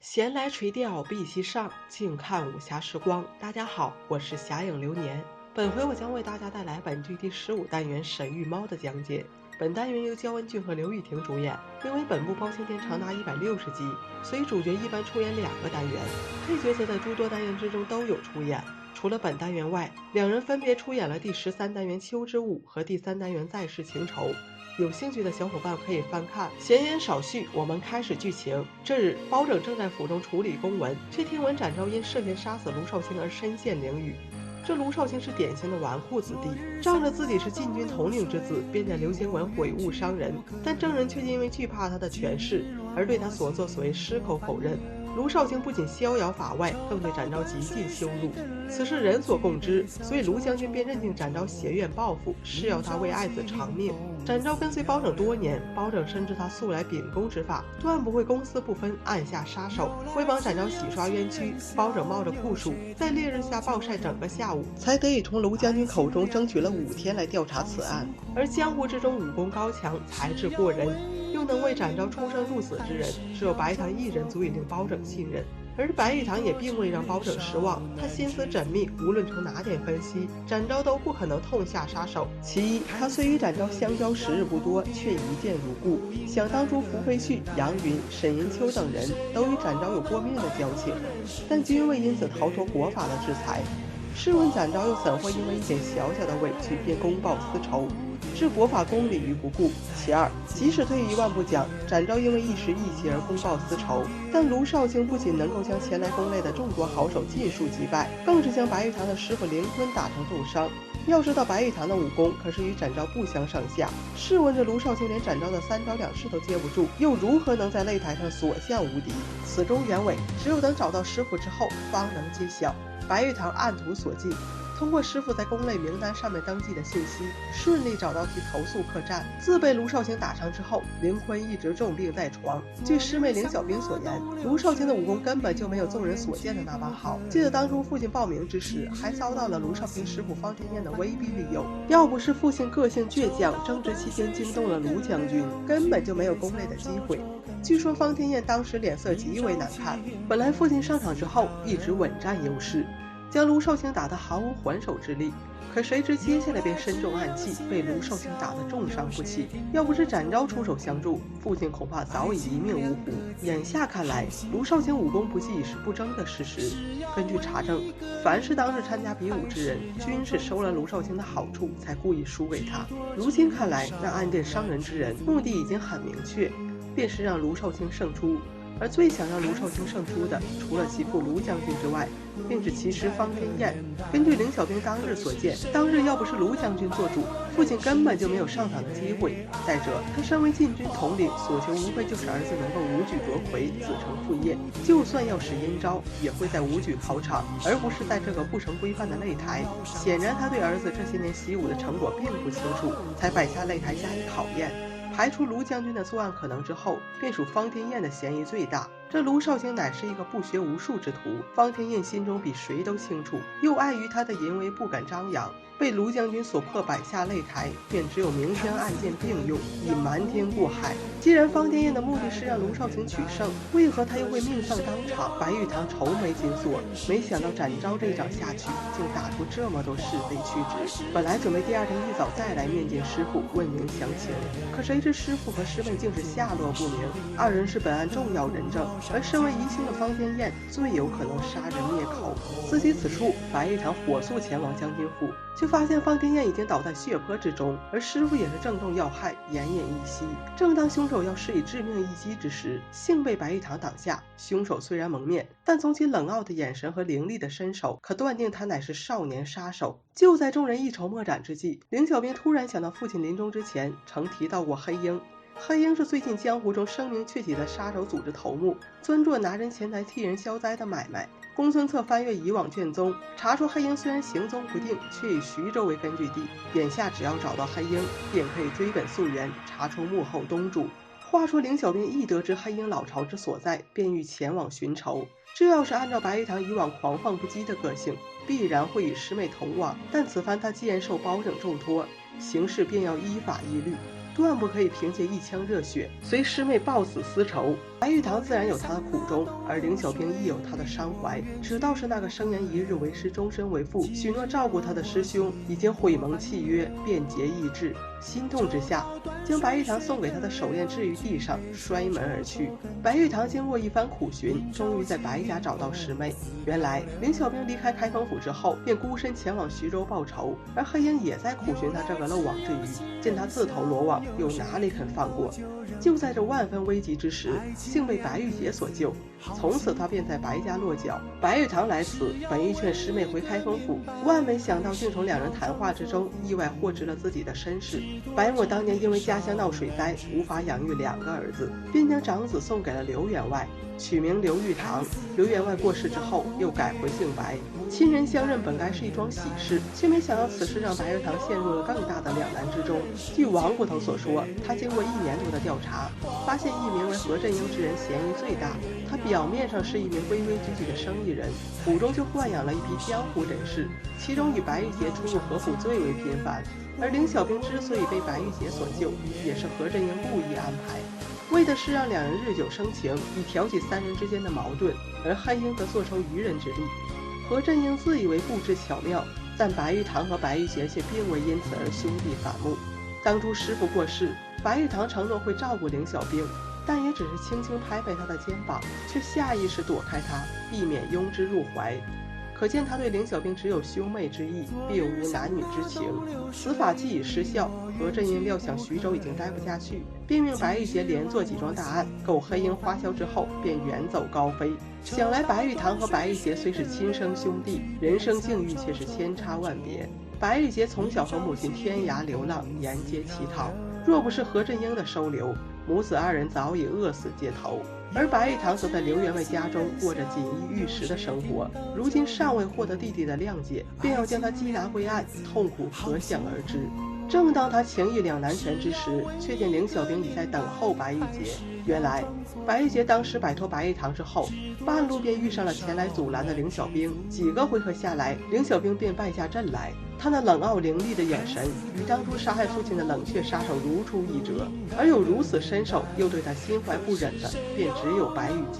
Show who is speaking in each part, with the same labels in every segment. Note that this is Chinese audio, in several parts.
Speaker 1: 闲来垂钓碧溪上，静看武侠时光。大家好，我是侠影流年。本回我将为大家带来本剧第15单元沈玉猫的讲解。本单元由焦恩俊和刘雨婷主演。因为本部包青天长达160集，所以主角一般出演2个单元，配角则在诸多单元之中都有出演。除了本单元外，两人分别出演了第13单元秋之舞和第3单元再世情仇。有兴趣的小伙伴可以翻看。闲言少叙，我们开始剧情。这日，包拯正在府中处理公文，却听闻展昭因涉嫌杀死卢少卿而身陷囹圄。这卢少卿是典型的纨绔子弟，仗着自己是禁军统领之子，便在刘监馆毁物伤人，但证人却因为惧怕他的权势，而对他所作所为矢口否认。卢少卿不仅逍遥法外，更对展昭极尽羞辱，此事人所共知，所以卢将军便认定展昭挟怨报复，誓要他为爱子偿命。展昭跟随包拯多年，包拯深知他素来秉公执法，断不会公私不分，暗下杀手。为帮展昭洗刷冤屈，包拯冒着酷暑，在烈日下暴晒整个下午，才得以从卢将军口中争取了5天来调查此案。而江湖之中武功高强，才智过人，又能为展昭出生入死之人，只有白堂一人足以令包拯信任。而白玉堂也并未让包拯失望，他心思缜密，无论从哪点分析，展昭都不可能痛下杀手。其一，他虽与展昭相交时日不多，却一见如故。想当初福飞旭、杨云、沈银秋等人都与展昭有过命的交情，但均未因此逃脱国法的制裁。试问展昭又怎会因为一点小小的委屈便公报私仇，置国法公理于不顾？其二，即使退一万步讲，展昭因为一时义气而公报私仇，但卢少卿不仅能够将前来攻擂的众多好手尽数击败，更是将白玉堂的师傅林坤打成重伤。要知道白玉堂的武功可是与展昭不相上下，试问这卢少卿连展昭的3招2式都接不住，又如何能在擂台上所向无敌？此中原委，只有等找到师傅之后方能揭晓。白玉堂按图索骥，通过师傅在公擂名单上面登记的信息，顺利找到其投宿客栈。自被卢少卿打伤之后，林坤一直重病在床。据师妹凌小兵所言，卢少卿的武功根本就没有众人所见的那般好。记得当初父亲报名之时，还遭到了卢少卿师傅方天燕的威逼利诱。要不是父亲个性倔强，争执期间惊动了卢将军，根本就没有攻擂的机会。据说方天燕当时脸色极为难看，本来父亲上场之后一直稳占优势，将卢少卿打得毫无还手之力，可谁知接下来便身中暗器，被卢少卿打得重伤不起。要不是展昭出手相助，父亲恐怕早已一命呜呼。眼下看来，卢少卿武功不济已是不争的事实。根据查证，凡是当日参加比武之人，均是收了卢少卿的好处，才故意输给他。如今看来，那暗箭伤人之人目的已经很明确，便是让卢少卿胜出。而最想让卢少卿胜出的，除了其父卢将军之外，便是其师方天燕。根据凌小兵当日所见，当日要不是卢将军做主，父亲根本就没有上场的机会。再者，他身为禁军统领，所求无非就是儿子能够武举夺魁，子承父业。就算要使阴招，也会在武举考场，而不是在这个不成规范的擂台。显然，他对儿子这些年习武的成果并不清楚，才摆下擂台加以考验。排除卢将军的作案可能之后，便属方天燕的嫌疑最大。这卢少卿乃是一个不学无术之徒，方天燕心中比谁都清楚，又碍于他的淫为不敢张扬，被卢将军所迫摆下擂台，便只有明枪暗箭并用，以瞒天过海。既然方天燕的目的是让卢少卿取胜，为何他又会命丧当场？白玉堂愁眉紧锁，没想到展昭这一掌下去，竟打出这么多是非曲直。本来准备第2天一早再来面见师傅，问明详情，可谁知师傅和师妹竟是下落不明，2人是本案重要人证，而身为疑凶的方天燕最有可能杀人灭口。思及此处，白玉堂火速前往将军府，却发现方天燕已经倒在血泊之中，而师傅也是正中要害，奄奄一息。正当凶手要施以致命一击之时，幸被白玉堂挡下。凶手虽然蒙面，但从其冷傲的眼神和凌厉的身手，可断定他乃是少年杀手。就在众人一筹莫展之际，凌小兵突然想到父亲临终之前曾提到过黑鹰。黑鹰是最近江湖中声名鹊起的杀手组织头目，专做拿人钱财替人消灾的买卖。公孙策翻阅以往卷宗，查出黑鹰虽然行踪不定，却以徐州为根据地。眼下只要找到黑鹰，便可以追本溯源，查出幕后东主。话说凌小兵一得知黑鹰老巢之所在，便欲前往寻仇。这要是按照白玉堂以往狂放不羁的个性，必然会与师妹同往。但此番他既然受包拯重托，行事便要依法依律，断不可以凭借一腔热血随师妹抱死私仇。白玉堂自然有他的苦衷，而凌小兵亦有他的伤怀。只道是那个声言一日为师，终身为父，许诺照顾他的师兄，已经毁盟契约，变节意志。心痛之下，将白玉堂送给他的手链置于地上，摔门而去。白玉堂经过一番苦寻，终于在白家找到师妹。原来凌小兵离开开封府之后，便孤身前往徐州报仇，而黑鹰也在苦寻他这个漏网之鱼。见他自投罗网，又哪里肯放过？就在这万分危急之时，幸被白玉洁所救，从此他便在白家落脚。白玉堂来此，本欲劝师妹回开封府，万没想到竟从两人谈话之中意外获知了自己的身世。白母当年因为家乡闹水灾，无法养育2个儿子，便将长子送给了刘员外，取名刘玉堂。刘员外过世之后，又改回姓白。亲人相认本该是一桩喜事，却没想到此事让白玉堂陷入了更大的两难之中。据王骨头所说，他经过1年多的调查，发现一名为何振英之人嫌疑最大。他表面上是一名规规矩矩的生意人，府中就豢养了一批江湖人士，其中以白玉洁出入何府最为频繁。而凌小兵之所以被白玉洁所救，也是何振英故意安排，为的是让两人日久生情，以挑起3人之间的矛盾，而黑鹰则做出渔人之利。何振英自以为布置巧妙，但白玉堂和白玉洁却并未因此而兄弟反目。当初师父过世，白玉堂承诺会照顾凌小兵，但也只是轻轻拍拍他的肩膀，却下意识躲开他，避免拥之入怀。可见他对凌小兵只有兄妹之意，并无男女之情。此法既已失效，何振英料想徐州已经待不下去，便命白玉洁连做几桩大案，够黑鹰花销之后，便远走高飞。想来白玉堂和白玉洁虽是亲生兄弟，人生境遇却是千差万别。白玉洁从小和母亲天涯流浪，沿街乞讨，若不是何振英的收留，母子2人早已饿死街头。而白玉堂则在刘员外家中过着锦衣玉食的生活，如今尚未获得弟弟的谅解，便要将他缉拿归案，痛苦可想而知。正当他情意两难全之时，却见凌小兵已在等候白玉洁。原来白玉洁当时摆脱白玉堂之后，半路便遇上了前来阻拦的凌小兵，几个回合下来，凌小兵便败下阵来。他那冷傲凌厉的眼神与当初杀害父亲的冷血杀手如出一辙，而有如此身手又对他心怀不忍的，便只有白玉洁。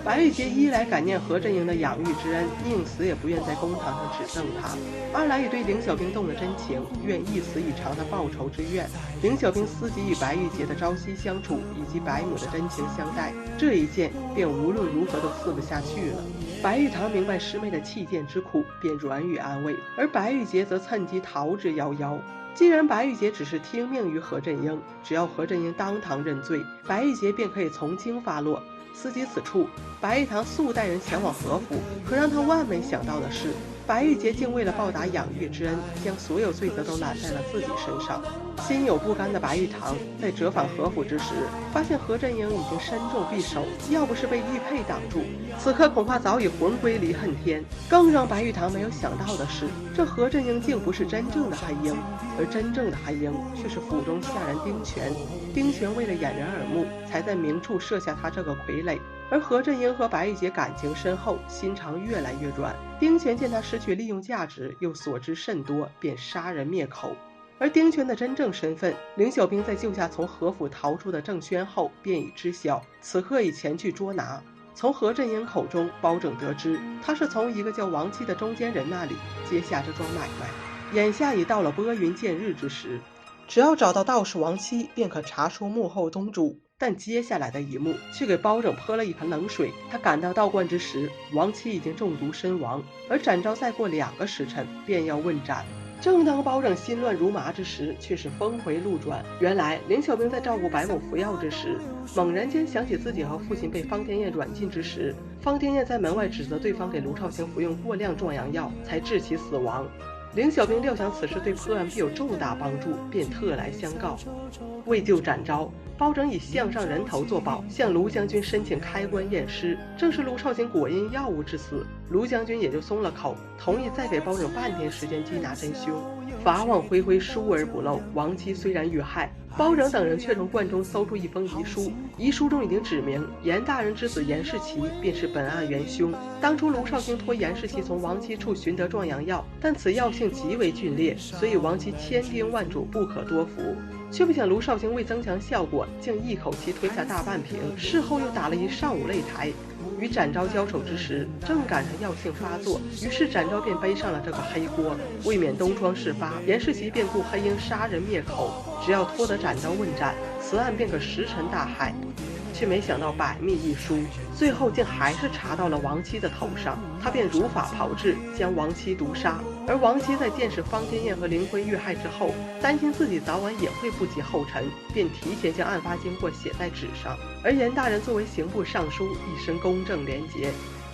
Speaker 1: 白玉洁一来感念何振英的养育之恩，宁死也不愿在公堂上指证他；二来也对凌小兵动了真情，愿一死以偿他报仇之愿。凌小兵思及与白玉洁的朝夕相处，以及白母的真情相待，这一剑便无论如何都刺不下去了。白玉堂明白师妹的弃剑之苦，便软语安慰，而白玉洁则趁机逃之夭夭。既然白玉洁只是听命于何振英，只要何振英当堂认罪，白玉洁便可以从轻发落。思及此处，白玉堂速带人前往何府，可让他万没想到的是，白玉洁竟为了报答养育之恩，将所有罪责都揽在了自己身上。心有不甘的白玉堂在折返何府之时，发现何振英已经身中匕首，要不是被玉佩挡住，此刻恐怕早已魂归离恨天。更让白玉堂没有想到的是，这何振英竟不是真正的黑鹰，而真正的黑鹰却是府中下人丁权。丁权为了掩人耳目，才在明处设下他这个傀儡。而何振英和白玉洁感情深厚，心肠越来越软。丁权见他失去利用价值，又所知甚多，便杀人灭口。而丁权的真正身份，凌小兵在救下从何府逃出的郑轩后便已知晓，此刻已前去捉拿。从何振英口中，包拯得知他是从一个叫王七的中间人那里接下这桩买卖。眼下已到了拨云见日之时，只要找到道士王七，便可查出幕后东主。但接下来的一幕却给包拯泼了一盆冷水。他赶到道观之时，王七已经中毒身亡，而展昭再过2个时辰便要问斩。正当包拯心乱如麻之时，却是峰回路转。原来凌小兵在照顾白母服药之时，猛然间想起自己和父亲被方天燕软禁之时，方天燕在门外指责对方给卢少卿服用过量壮阳药，才致其死亡。凌小兵料想此事对破案必有重大帮助，便特来相告。为救展昭，包拯以项上人头作保，向卢将军申请开棺验尸。正是卢少卿果因药物致死，卢将军也就松了口，同意再给包拯半天时间缉拿真凶。法网恢恢，疏而不漏。王妻虽然遇害，包拯等人却从罐中搜出一封遗书，遗书中已经指明严大人之子严世奇便是本案元凶。当初卢绍兴托严世奇从王妻处寻得壮阳药，但此药性极为峻烈，所以王妻千叮万嘱不可多服。却不想卢绍兴为增强效果，竟一口气推下大半瓶，事后又打了一上午擂台。与展昭交手之时，正赶上药性发作，于是展昭便背上了这个黑锅。为免东窗事发，严世奇便雇黑鹰杀人灭口，只要拖得展昭问斩，此案便可石沉大海。却没想到百密一疏，最后竟还是查到了王妻的头上，他便如法炮制，将王妻毒杀。而王妻在见识方天燕和林辉遇害之后，担心自己早晚也会不及后尘，便提前将案发经过写在纸上。而严大人作为刑部尚书，一身公正廉洁，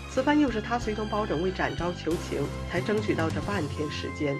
Speaker 1: 此番又是他随同包拯为展昭求情，才争取到这半天时间。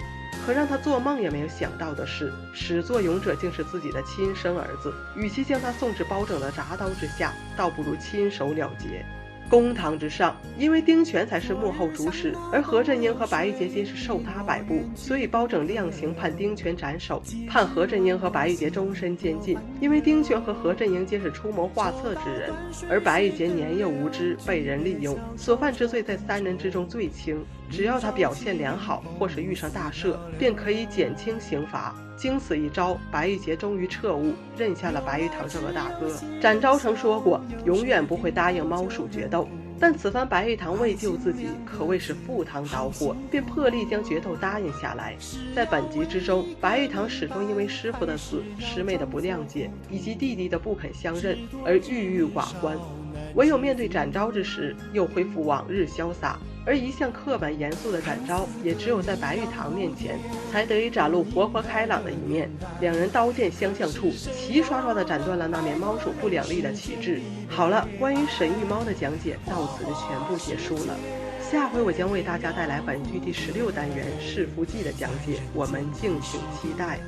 Speaker 1: 可让他做梦也没有想到的是，始作俑者竟是自己的亲生儿子。与其将他送至包拯的铡刀之下，倒不如亲手了结。公堂之上，因为丁权才是幕后主使，而何振英和白玉洁皆是受他摆布，所以包拯量刑判丁权斩首，判何振英和白玉洁终身监禁。因为丁权和何振英皆是出谋划策之人，而白玉洁年幼无知，被人利用，所犯之罪在三人之中最轻，只要他表现良好，或是遇上大赦，便可以减轻刑罚。经此一招，白玉洁终于彻悟，认下了白玉堂这个大哥。展昭曾说过，永远不会答应猫鼠决斗，但此番白玉堂为救自己，可谓是赴汤蹈火，便破例将决斗答应下来。在本集之中，白玉堂始终因为师傅的死、师妹的不谅解以及弟弟的不肯相认而郁郁寡欢，唯有面对展昭之时，又恢复往日潇洒。而一向刻板严肃的展昭，也只有在白玉堂面前，才得以展露活泼开朗的一面。两人刀剑相向处，齐刷刷地斩断了那面猫鼠不两立的旗帜。好了，关于神域猫的讲解到此就全部结束了。下回我将为大家带来本剧第16单元弑父记的讲解，我们敬请期待。